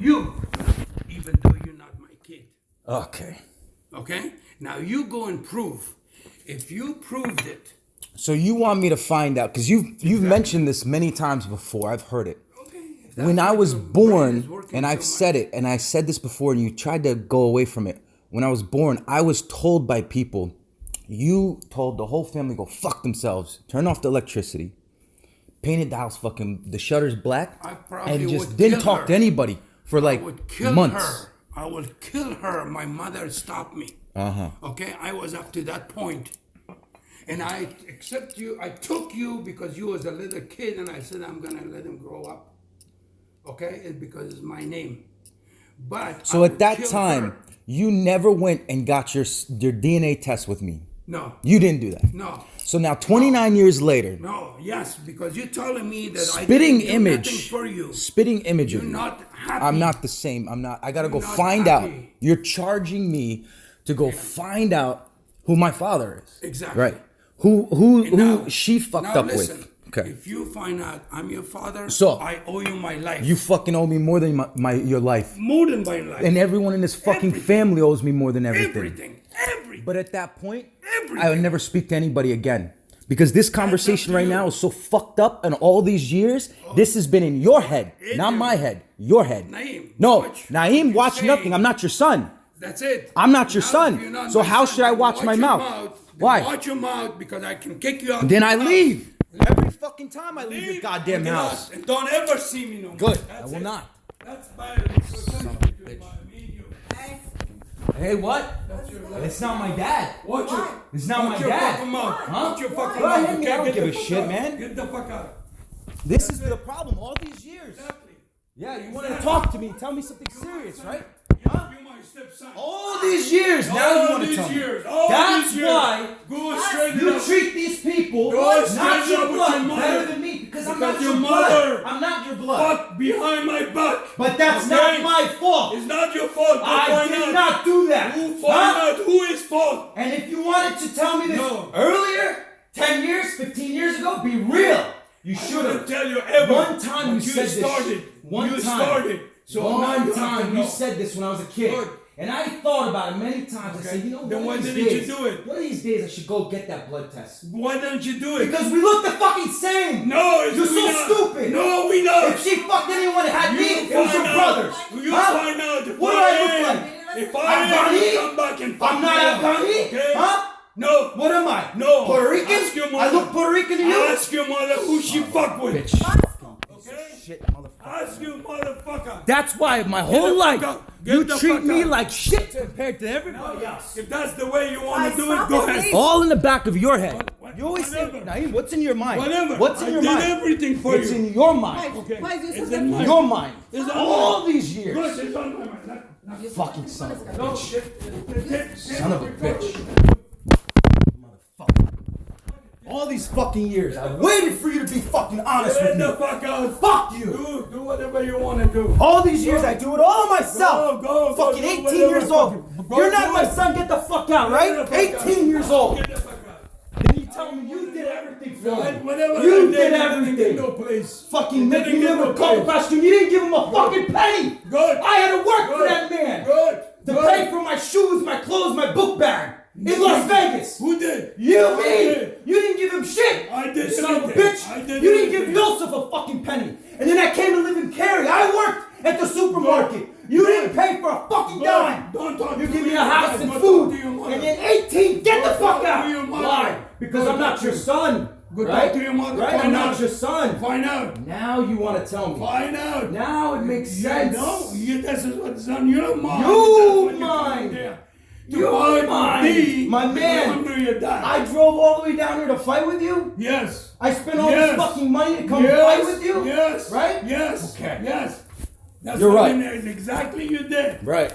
you, even though you're not my kid. Okay. Okay? Now you go and prove. If you proved it. So you want me to find out, because you've mentioned this many times before. I've heard it. Okay. When I was born, and I've said it, and I said this before, and you tried to go away from it. When I was born, I was told by people, you told the whole family go fuck themselves, turn off the electricity, painted the house fucking, the shutters black, and just didn't talk to anybody for like months. I would kill her. My mother stopped me. Okay, I was up to that point. And I accept you. I took you because you was a little kid, and I said I'm gonna let him grow up. Okay, it's because it's my name. But so at that time, you never went and got your DNA test with me. No. You didn't do that. No. So now 29 years later. No. Yes, because you're telling me that spitting I didn't do nothing for you. Spitting image You're of you. not happy. I'm not the same. I'm not. I gotta go find out. You're charging me to go find out who my father is. Exactly. Right. Who she fucked up listen, with. Okay. If you find out I'm your father, so I owe you my life. You fucking owe me more than your life. More than my life. And everyone in this fucking family owes me more than everything. Everything. But at that point, I would never speak to anybody again. Because this conversation right now is so fucked up, and all these years, this has been in your head. Not my head. Your head. Naeem. No. Naeem, watch nothing. I'm not your son. That's it. I'm not your son. So how should I watch my mouth? Why? Watch your mouth because I can kick you out. Then I leave. Every fucking time I leave your goddamn house. And don't ever see me no more. Good. I will not. That's bad. Son of a bitch. Hey, what? It's not my dad. Watch it. It's not my dad. Huh? Watch your fucking mouth. mouth. I don't give a shit, man. Get the fuck out. This is the problem all these years. Exactly. Yeah, you wanted to talk to me, tell me something serious, right? Huh? You're my stepson. All these years, now you want to tell me. That's why you treat these people not your blood better than me, because I'm not your blood. I'm not your blood. Fuck behind my back. But that's not my fault. It's not your fault. I did not do that. Find out who is fault. And if you wanted to tell me this earlier, 10 years, 15 years ago, be real. You should have. Tell you ever. One time you said started. This. One you time. Started. So one time you said this when I was a kid. Good. And I thought about it many times. I said, you know what? Then why didn't you do it? One of these days I should go get that blood test. Why don't you do it? Because we look the fucking same. No, you're so stupid. No, we know. If she fucked anyone that had me, it was your brothers. You find out. What do I look like? If I am, come back and fuck I'm not Afghani? Okay? Huh? No. What am I? No. Puerto Rican? I look Puerto Rican to you? Ask your mother who she fucked with. Bitch. Okay? Shit, motherfucker. Ask you, motherfucker. That's why my whole life you treat me like shit compared to everybody else. If that's the way you want to do it, go ahead. All in the back of your head. You always say, Naeem, what's in your mind? Whatever. What's in your mind? I did everything for you. It's in your mind. Okay. It's in your mind. All these years. Good, it's on my mind. You fucking son of a No bitch. shit. Son of a bitch. Motherfucker. All these fucking years, I waited for you to be fucking honest with me. Get the fuck out. Fuck you. Do whatever you want to do. All these years, I do it all myself. Go. Fucking 18 years old. You're not my son. Get the fuck out, right? 18 years old. Get the fuck out. Then you tell me you did everything for me. Whatever You did everything. No place. Fucking make me live with cold costume. You didn't give him a fucking penny. Good. I had to work for that man. Good. To pay for my shoes, my clothes, my book bag. In Las Vegas. Who did? You, me. You didn't give him shit. I did. Son of a bitch. You didn't give Joseph a fucking penny. And then I came to live in Cary. I worked at the supermarket. You didn't pay for a fucking dime. Don't talk You to give me me a house and food. And then 18, get the fuck out. Why? Because I'm not your son. Go right? talk to your mother. Right? I'm not your son. Find out. Now you want to tell me. Find out. Now it makes sense. No, this is what's on your mind. You mind. You mind. My man. I drove all the way down here to fight with you? Yes. I spent all this fucking money to come fight with you? Yes. Right? Yes. Okay. Yes. That's You're what right. Exactly you did. Right.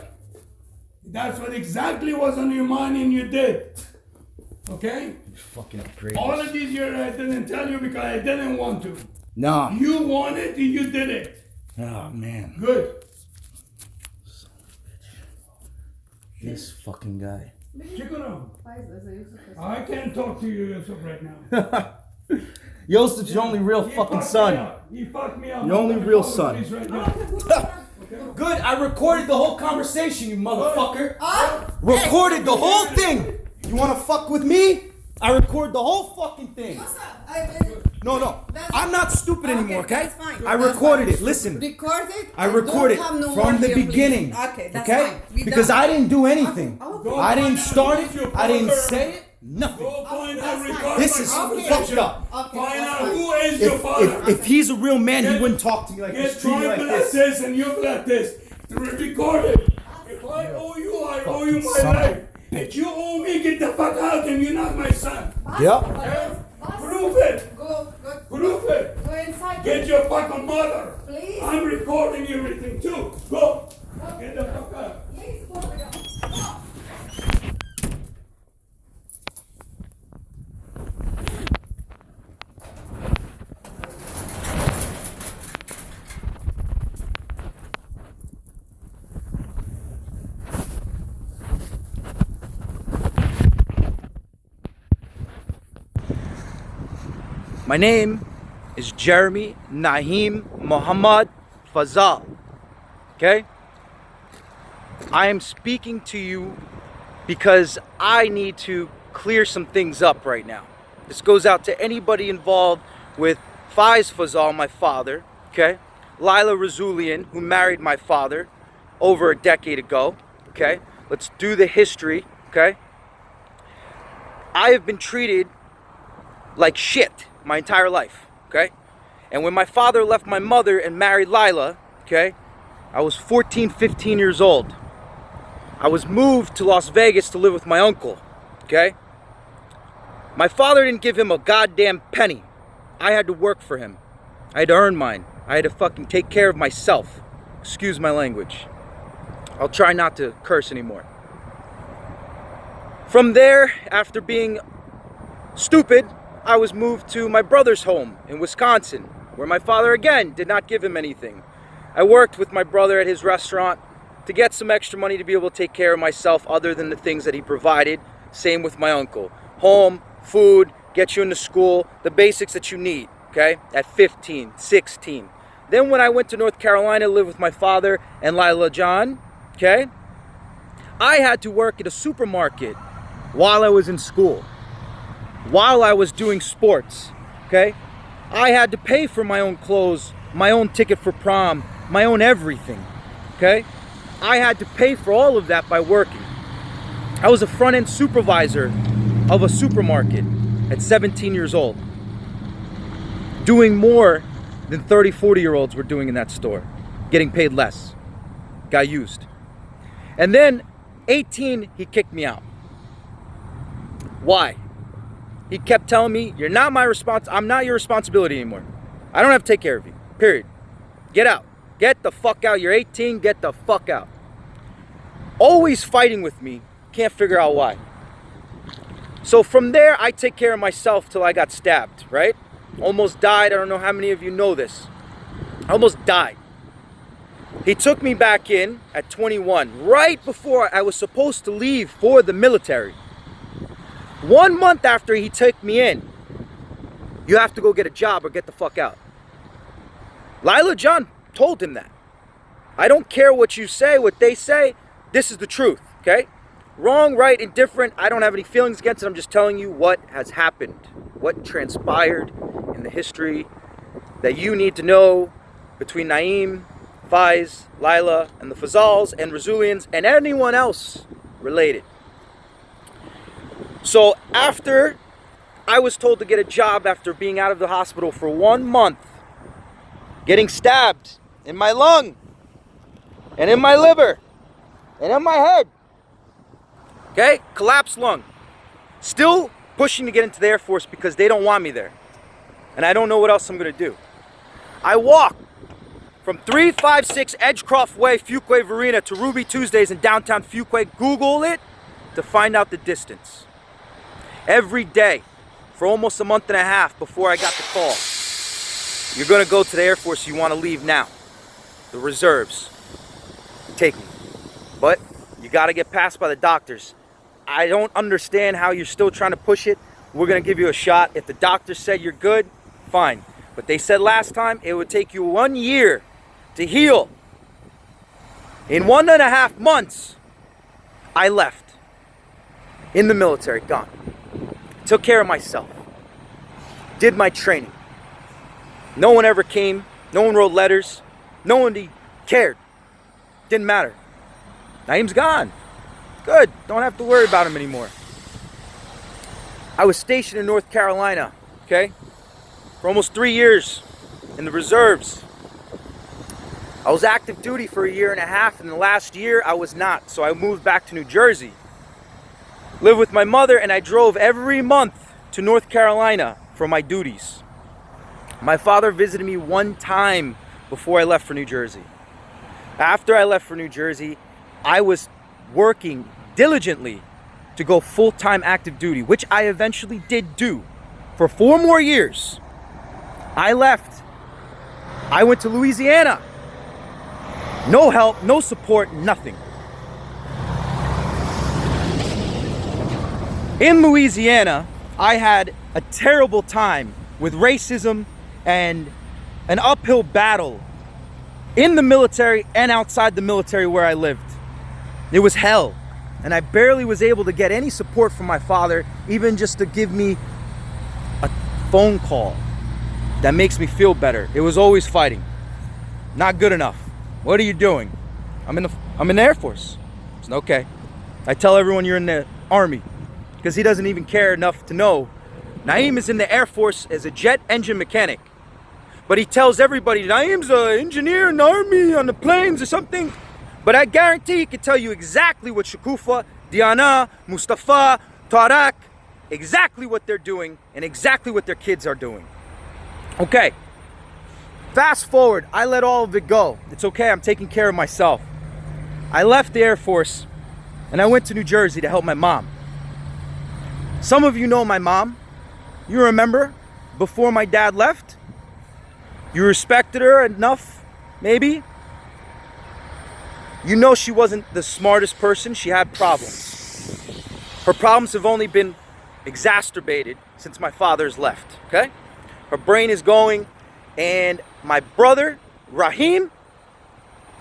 That's what exactly was on your mind and you did. Okay? You fucking upgrade. All of these years I didn't tell you because I didn't want to. No. You wanted, you did it. Oh, man. Good. This fucking guy. I can't talk to you, Yusuf, right now. Yosef's your only real fucking son. He fucked me up. Your only real son. Right now. Good, I recorded the whole conversation, you motherfucker. Recorded the whole thing. You wanna fuck with me? I record the whole fucking thing. No. I'm not stupid anymore, okay? I recorded it. Listen. Record it? I recorded it from the beginning. Okay, that's okay? fine. Because I didn't do anything. I didn't start it. I didn't say it. Nothing. Go find out record This is fucked up. Find out who is your father. If he's a real man, he wouldn't talk to me like this. Get Treat me like like this and you like this. Record it. If I owe you, I owe you my life. If you owe me, get the fuck out and you're not my son. Yep. Prove it. Go Prove it. Go inside. Get your fucking mother. Please. I'm recording everything too. Go. Get the fuck out. Please go. My name is Jeremy Naheem Muhammad Fazal. Okay? I am speaking to you because I need to clear some things up right now. This goes out to anybody involved with Faiz Fazal, my father, okay? Lila Razulian, who married my father over a decade ago, okay? Let's do the history, okay? I have been treated like shit my entire life, okay? And when my father left my mother and married Lila, okay, I was 14, 15 years old. I was moved to Las Vegas to live with my uncle, okay? My father didn't give him a goddamn penny. I had to work for him. I had to earn mine. I had to fucking take care of myself. Excuse my language. I'll try not to curse anymore. From there, after being stupid, I was moved to my brother's home in Wisconsin, where my father again did not give him anything. I worked with my brother at his restaurant to get some extra money to be able to take care of myself other than the things that he provided. Same with my uncle. Home, food, get you into school, the basics that you need, okay? At 15, 16. Then when I went to North Carolina to live with my father and Lila John, okay? I had to work at a supermarket while I was in school. While I was doing sports, okay? I had to pay for my own clothes, my own ticket for prom, my own everything, okay? I had to pay for all of that by working. I was a front-end supervisor of a supermarket at 17 years old, doing more than 30, 40-year-olds were doing in that store, getting paid less, got used. And then, 18, he kicked me out. Why? He kept telling me, I'm not your responsibility anymore. I don't have to take care of you, period. Get out. Get the fuck out. You're 18, get the fuck out. Always fighting with me, can't figure out why. So from there, I take care of myself till I got stabbed, right? Almost died, I don't know how many of you know this. I almost died. He took me back in at 21, right before I was supposed to leave for the military. 1 month after he took me in, you have to go get a job or get the fuck out. Lila John told him that. I don't care what you say, what they say. This is the truth, okay? Wrong, right, indifferent. I don't have any feelings against it. I'm just telling you what has happened, what transpired in the history that you need to know between Naeem, Faiz, Lila, and the Fazals and Razulians and anyone else related. So after I was told to get a job after being out of the hospital for 1 month, getting stabbed in my lung and in my liver and in my head, okay, collapsed lung, still pushing to get into the Air Force because they don't want me there. And I don't know what else I'm gonna do. I walked from 356 Edgecroft Way, Fuquay Varina to Ruby Tuesdays in downtown Fuquay. Google it to find out the distance. Every day for almost a month and a half before I got the call. You're gonna go to the Air Force, you wanna leave now. The reserves, take me. But you gotta get passed by the doctors. I don't understand how you're still trying to push it. We're gonna give you a shot. If the doctors said you're good, fine. But they said last time it would take you 1 year to heal. In 1.5 months, I left. In the military, gone. Took care of myself. Did my training. No one ever came. No one wrote letters. No one cared. Didn't matter. Naeem's gone. Good. Don't have to worry about him anymore. I was stationed in North Carolina, okay? For almost 3 years in the reserves. I was active duty for 1.5 years, and the last year I was not. So I moved back to New Jersey. Lived with my mother, and I drove every month to North Carolina for my duties. My father visited me one time before I left for New Jersey. After I left for New Jersey, I was working diligently to go full-time active duty, which I eventually did do for 4 more years. I left. I went to Louisiana. No help, no support, nothing. In Louisiana, I had a terrible time with racism and an uphill battle in the military and outside the military where I lived. It was hell. And I barely was able to get any support from my father, even just to give me a phone call that makes me feel better. It was always fighting. Not good enough. What are you doing? I'm in the Air Force. It's okay. I tell everyone you're in the Army because he doesn't even care enough to know. Naeem is in the Air Force as a jet engine mechanic. But he tells everybody Naeem's an engineer in the Army on the planes or something. But I guarantee he can tell you exactly what Shakufa, Diana, Mustafa, Tariq, exactly what they're doing and exactly what their kids are doing. Okay. Fast forward, I let all of it go. It's okay, I'm taking care of myself. I left the Air Force and I went to New Jersey to help my mom. Some of you know my mom. You remember before my dad left? You respected her enough, maybe? You know she wasn't the smartest person. She had problems. Her problems have only been exacerbated since my father's left, okay? Her brain is going, and my brother, Rahim,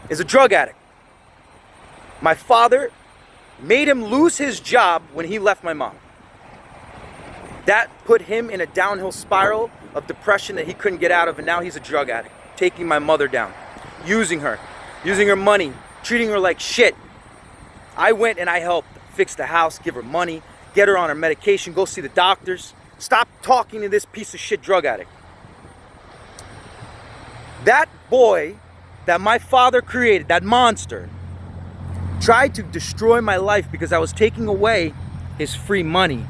is a drug addict. My father made him lose his job when he left my mom. That put him in a downhill spiral of depression that he couldn't get out of, and now he's a drug addict, taking my mother down, using her money, treating her like shit. I went and I helped fix the house, give her money, get her on her medication, go see the doctors. Stop talking to this piece of shit drug addict. That boy that my father created, that monster, tried to destroy my life because I was taking away his free money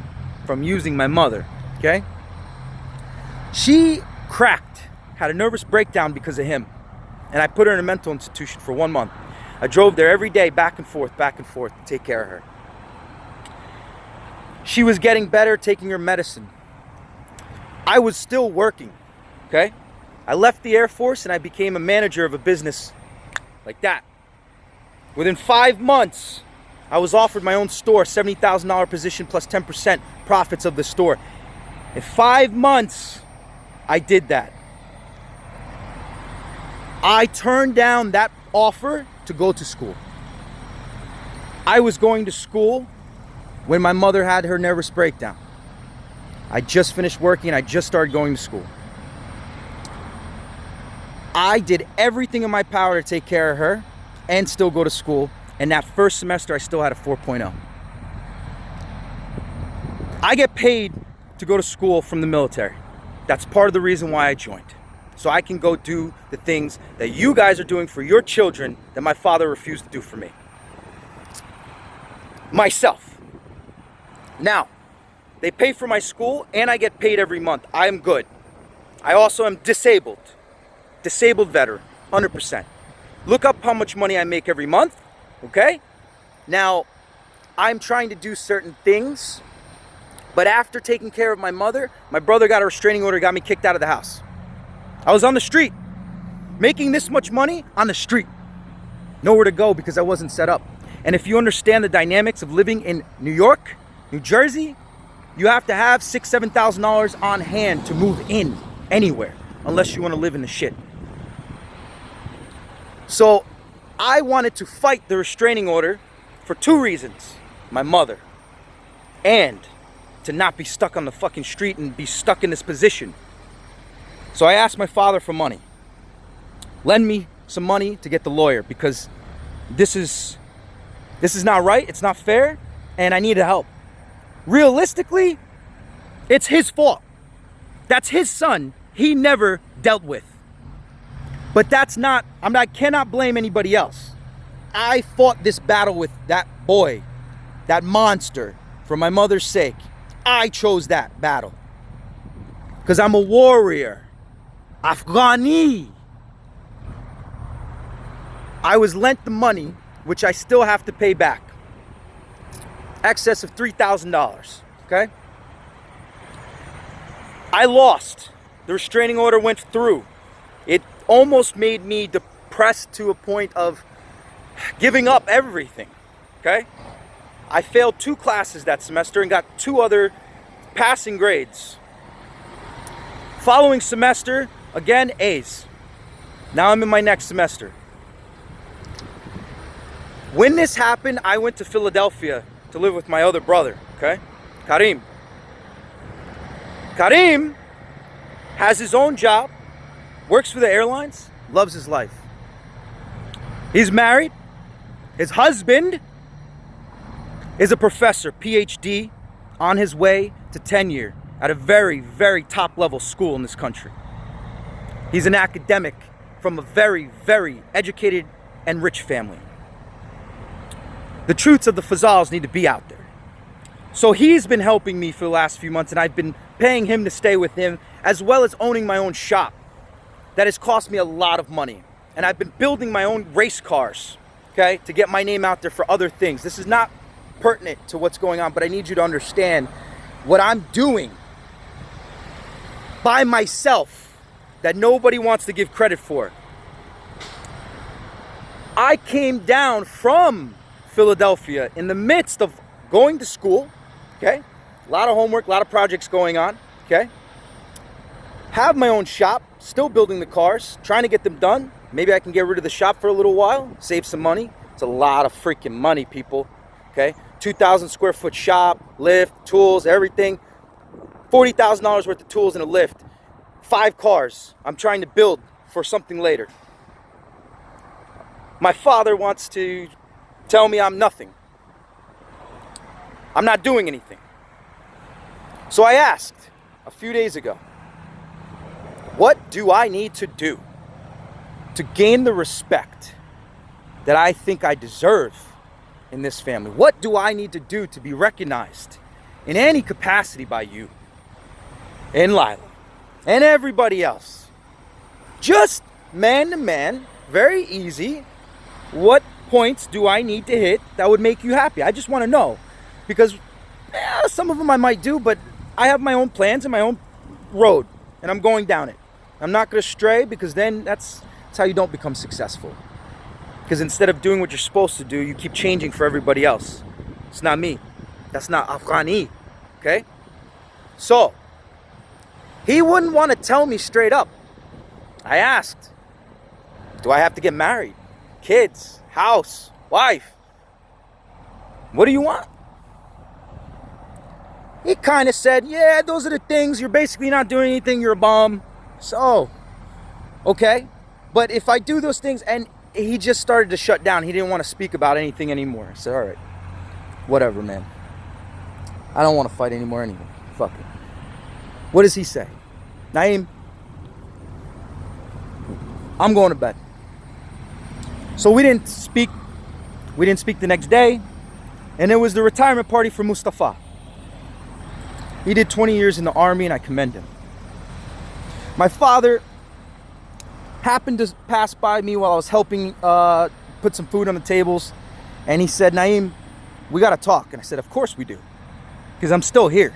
from using my mother, okay? She cracked, had a nervous breakdown because of him. And I put her in a mental institution for 1 month. I drove there every day, back and forth, to take care of her. She was getting better, taking her medicine. I was still working, okay? I left the Air Force and I became a manager of a business like that. Within 5 months, I was offered my own store, $70,000 position plus 10% profits of the store. In 5 months, I did that. I turned down that offer to go to school. I was going to school when my mother had her nervous breakdown. I just finished working. I just started going to school. I did everything in my power to take care of her and still go to school. And that first semester, I still had a 4.0. I get paid to go to school from the military. That's part of the reason why I joined. So I can go do the things that you guys are doing for your children that my father refused to do for me. Myself. Now, they pay for my school and I get paid every month. I am good. I also am disabled. Disabled veteran, 100%. Look up how much money I make every month, okay? Now, I'm trying to do certain things, but after taking care of my mother, my brother got a restraining order, got me kicked out of the house. I was on the street, making this much money on the street. Nowhere to go because I wasn't set up. And if you understand the dynamics of living in New York, New Jersey, you have to have $6,000, $7,000 on hand to move in anywhere, unless you want to live in the shit. So I wanted to fight the restraining order for 2 reasons. My mother, and to not be stuck on the fucking street and be stuck in this position. So I asked my father for money. Lend me some money to get the lawyer, because this is not right, it's not fair, and I need help. Realistically, it's his fault. That's his son he never dealt with. But that's not, I cannot blame anybody else. I fought this battle with that boy, that monster, for my mother's sake. I chose that battle. Because I'm a warrior. Afghani. I was lent the money, which I still have to pay back. Excess of $3,000, okay? I lost. The restraining order went through. It almost made me depressed to a point of giving up everything, okay? I failed 2 classes that semester and got 2 other passing grades. Following semester, again, A's. Now I'm in my next semester. When this happened, I went to Philadelphia to live with my other brother, okay? Karim. Karim has his own job, works for the airlines, loves his life. He's married. His husband is a professor, PhD, on his way to tenure at a very, very top level school in this country. He's an academic from a very, very educated and rich family. The truths of the Fazals need to be out there. So he's been helping me for the last few months, and I've been paying him to stay with him, as well as owning my own shop. That has cost me a lot of money. And I've been building my own race cars, okay, to get my name out there for other things. This is not pertinent to what's going on, but I need you to understand what I'm doing by myself that nobody wants to give credit for. I came down from Philadelphia in the midst of going to school, okay? A lot of homework, a lot of projects going on, okay? Have my own shop, still building the cars, trying to get them done. Maybe I can get rid of the shop for a little while, save some money. It's a lot of freaking money, people, okay? 2,000 square foot shop, lift, tools, everything. $40,000 worth of tools and a lift. 5 cars I'm trying to build for something later. My father wants to tell me I'm nothing. I'm not doing anything. So I asked a few days ago, what do I need to do to gain the respect that I think I deserve in this family? What do I need to do to be recognized in any capacity by you and Lila and everybody else? Just man to man, very easy. What points do I need to hit that would make you happy? I just want to know, because some of them I might do, but I have my own plans and my own road, and I'm going down it. I'm not going to stray, because then that's how you don't become successful. Because instead of doing what you're supposed to do, you keep changing for everybody else. It's not me. That's not Afghani. Okay? So, he wouldn't want to tell me straight up. I asked, do I have to get married? Kids, house, wife? What do you want? He kind of said, yeah, those are the things. You're basically not doing anything. You're a bum. So, okay. But if I do those things, and he just started to shut down. He didn't want to speak about anything anymore. I said, all right, whatever, man. I don't want to fight anymore anyway. Fuck it. What does he say? Naeem, I'm going to bed. So we didn't speak the next day. And it was the retirement party for Mustafa. He did 20 years in the army, and I commend him. My father happened to pass by me while I was helping put some food on the tables. And he said, Naeem, we got to talk. And I said, of course we do, because I'm still here.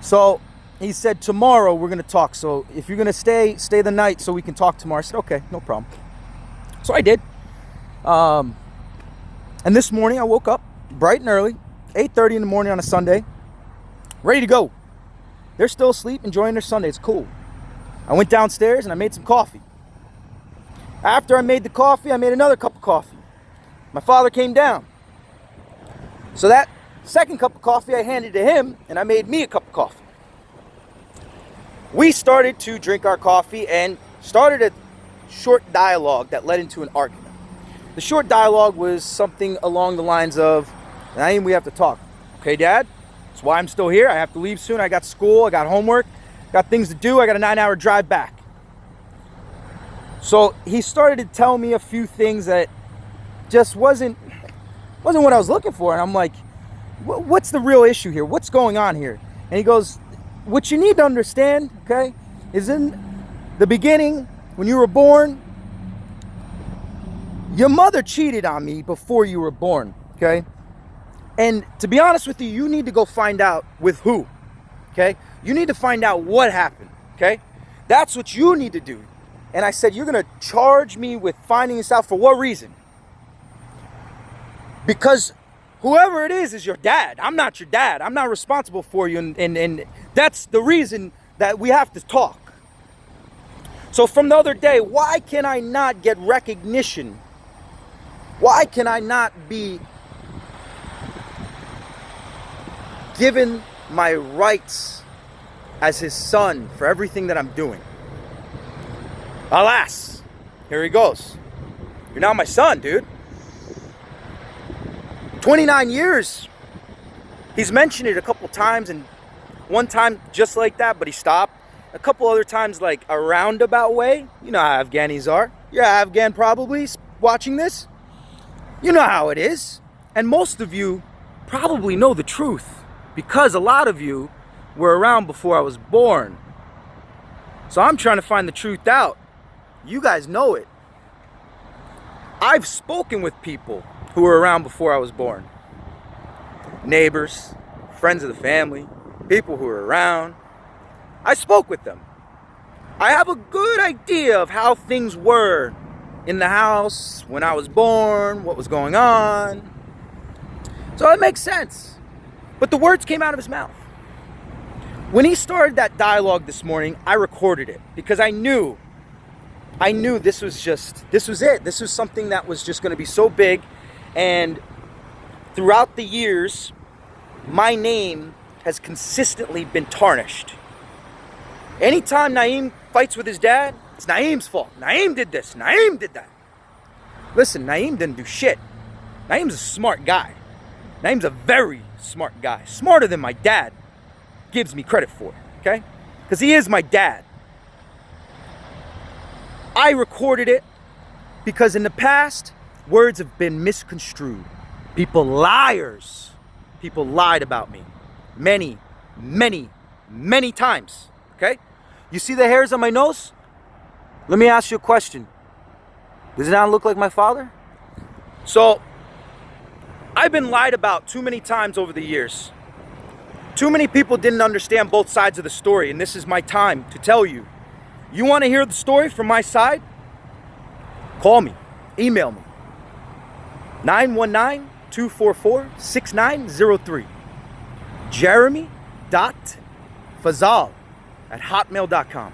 So he said, tomorrow we're going to talk. So if you're going to stay the night so we can talk tomorrow. I said, okay, no problem. So I did. And this morning I woke up bright and early, 8:30 in the morning on a Sunday, ready to go. They're still asleep, enjoying their Sunday. It's cool. I went downstairs and I made some coffee. After I made the coffee, I made another cup of coffee. My father came down. So that second cup of coffee I handed to him, and I made me a cup of coffee. We started to drink our coffee and started a short dialogue that led into an argument. The short dialogue was something along the lines of, Naeem, we have to talk. Okay, Dad? That's why I'm still here. I have to leave soon. I got school. I got homework. Got things to do. I got a 9-hour drive back. So he started to tell me a few things that just wasn't what I was looking for. And I'm like, what's the real issue here? What's going on here? And he goes, what you need to understand, okay, is in the beginning, when you were born, your mother cheated on me before you were born, okay? And to be honest with you, you need to go find out with who, okay? You need to find out what happened, okay? That's what you need to do. And I said, you're going to charge me with finding this out for what reason? Because whoever it is your dad. I'm not your dad. I'm not responsible for you. And that's the reason that we have to talk. So from the other day, why can I not get recognition? Why can I not be given my rights as his son for everything that I'm doing? Alas, here he goes. You're not my son, dude. 29 years. He's mentioned it a couple times, and one time just like that, but he stopped. A couple other times like a roundabout way. You know how Afghanis are. You're Afghan probably watching this. You know how it is. And most of you probably know the truth because a lot of you were around before I was born. So I'm trying to find the truth out. You guys know it. I've spoken with people who were around before I was born. Neighbors, friends of the family, people who were around. I spoke with them. I have a good idea of how things were in the house when I was born, what was going on. So it makes sense. But the words came out of his mouth. When he started that dialogue this morning, I recorded it because I knew this was it. This was something that was just going to be so big. And throughout the years, my name has consistently been tarnished. Anytime Naeem fights with his dad, it's Naeem's fault. Naeem did this. Naeem did that. Listen, Naeem didn't do shit. Naeem's a smart guy. Naeem's a very smart guy. Smarter than my dad gives me credit for, okay? Because he is my dad. I recorded it because in the past, words have been misconstrued. People liars. People lied about me. Many, many, many times. Okay? You see the hairs on my nose? Let me ask you a question. Does it not look like my father? So, I've been lied about too many times over the years. Too many people didn't understand both sides of the story, and this is my time to tell you. You want to hear the story from my side? Call me. Email me. 919-244-6903. Jeremy.Fazal@hotmail.com.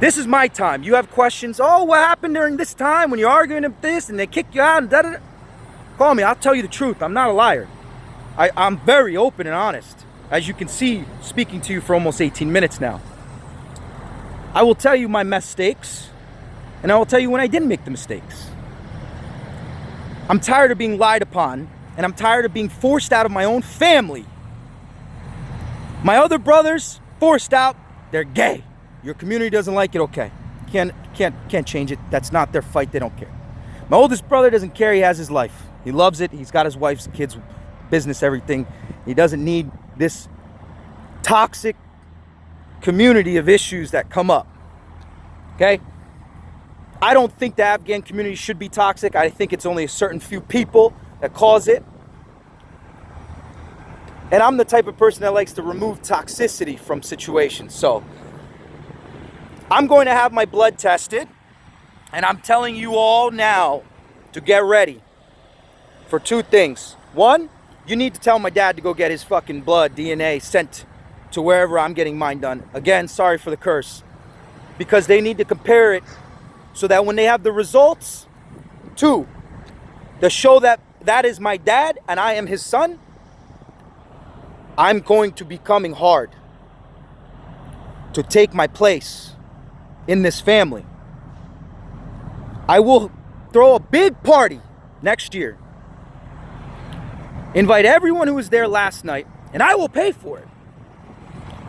This is my time. You have questions. Oh, what happened during this time when you're arguing with this and they kick you out and da-da-da? Call me. I'll tell you the truth. I'm not a liar. I'm very open and honest. As you can see, speaking to you for almost 18 minutes now. I will tell you my mistakes, and I will tell you when I didn't make the mistakes. I'm tired of being lied upon, and I'm tired of being forced out of my own family. My other brothers, forced out, they're gay. Your community doesn't like it, okay. Can't change it. That's not their fight, they don't care. My oldest brother doesn't care, he has his life. He loves it, he's got his wife's kids, business, everything. He doesn't need this toxic community of issues that come up. Okay? I don't think the Afghan community should be toxic. I think it's only a certain few people that cause it. And I'm the type of person that likes to remove toxicity from situations. So I'm going to have my blood tested, and I'm telling you all now to get ready for two things. One, you need to tell my dad to go get his fucking blood, DNA, sent to wherever I'm getting mine done. Again, sorry for the curse. Because they need to compare it so that when they have the results, 2, to show that that is my dad and I am his son, I'm going to be coming hard to take my place in this family. I will throw a big party next year. Invite everyone who was there last night, and I will pay for it.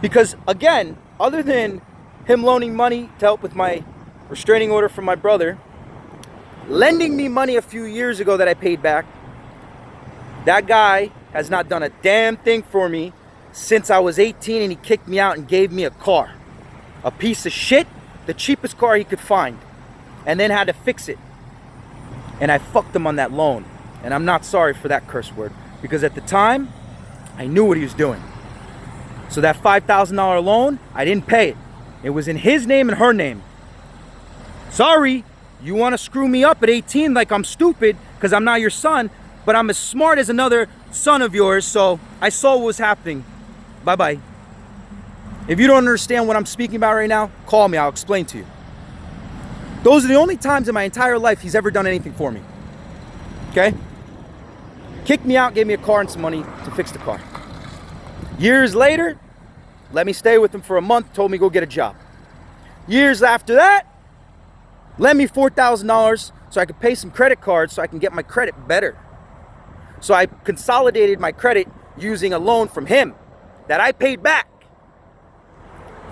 Because again, other than him loaning money to help with my restraining order from my brother, lending me money a few years ago that I paid back, that guy has not done a damn thing for me since I was 18, and he kicked me out and gave me a car. A piece of shit, the cheapest car he could find, and then had to fix it. And I fucked him on that loan. And I'm not sorry for that curse word, because at the time, I knew what he was doing. So that $5,000 loan, I didn't pay it. It was in his name and her name. Sorry, you want to screw me up at 18 like I'm stupid because I'm not your son, but I'm as smart as another son of yours, so I saw what was happening. Bye-bye. If you don't understand what I'm speaking about right now, call me, I'll explain to you. Those are the only times in my entire life he's ever done anything for me. Okay? Kicked me out, gave me a car and some money to fix the car. Years later, let me stay with him for a month, told me go get a job. Years after that, lent me $4,000 so I could pay some credit cards so I can get my credit better. So I consolidated my credit using a loan from him that I paid back.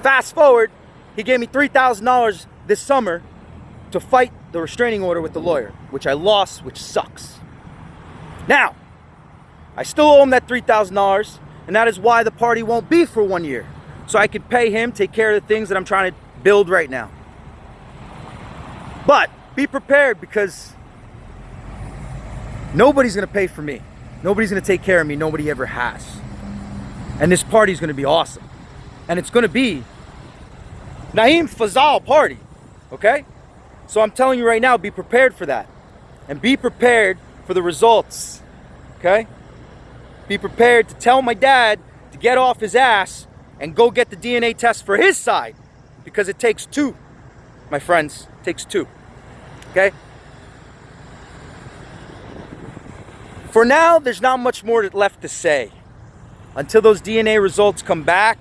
Fast forward, he gave me $3,000 this summer to fight the restraining order with the lawyer, which I lost, which sucks. Now, I still owe him that $3,000, and that is why the party won't be for 1 year. So I can pay him, take care of the things that I'm trying to build right now. But be prepared, because nobody's gonna pay for me. Nobody's gonna take care of me. Nobody ever has. And this party's gonna be awesome. And it's gonna be Naeem Fazal party, okay? So I'm telling you right now, be prepared for that. And be prepared for the results, okay? Be prepared to tell my dad to get off his ass and go get the DNA test for his side, because it takes 2, my friends. It takes 2, okay? For now, there's not much more left to say. Until those DNA results come back,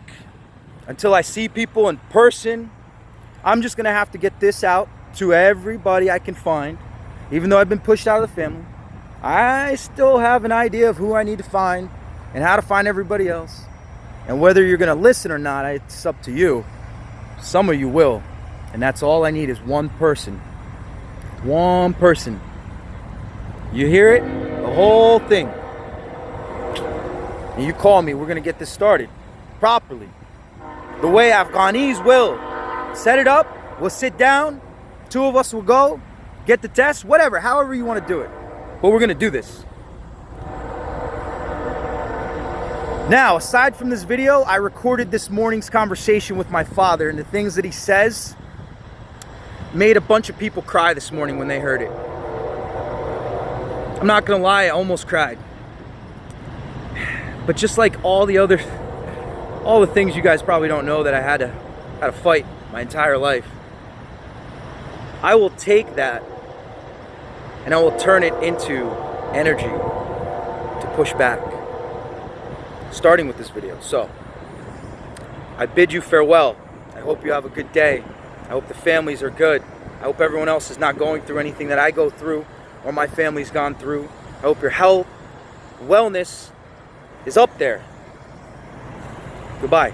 until I see people in person, I'm just gonna have to get this out to everybody I can find. Even though I've been pushed out of the family, I still have an idea of who I need to find and how to find everybody else. And whether you're gonna listen or not, it's up to you. Some of you will. And that's all I need is one person. One person. You hear it? The whole thing. And you call me, we're gonna get this started properly. The way Afghanis will. Set it up, we'll sit down, 2 of us will go, get the test, whatever, however you want to do it. But we're gonna do this. Now, aside from this video, I recorded this morning's conversation with my father, and the things that he says made a bunch of people cry this morning when they heard it. I'm not gonna lie, I almost cried. But just like all the things you guys probably don't know that I had to fight my entire life, I will take that and I will turn it into energy to push back, starting with this video. So I bid you farewell. I hope you have a good day. I hope the families are good. I hope everyone else is not going through anything that I go through or my family's gone through. I hope your health, wellness is up there. Goodbye.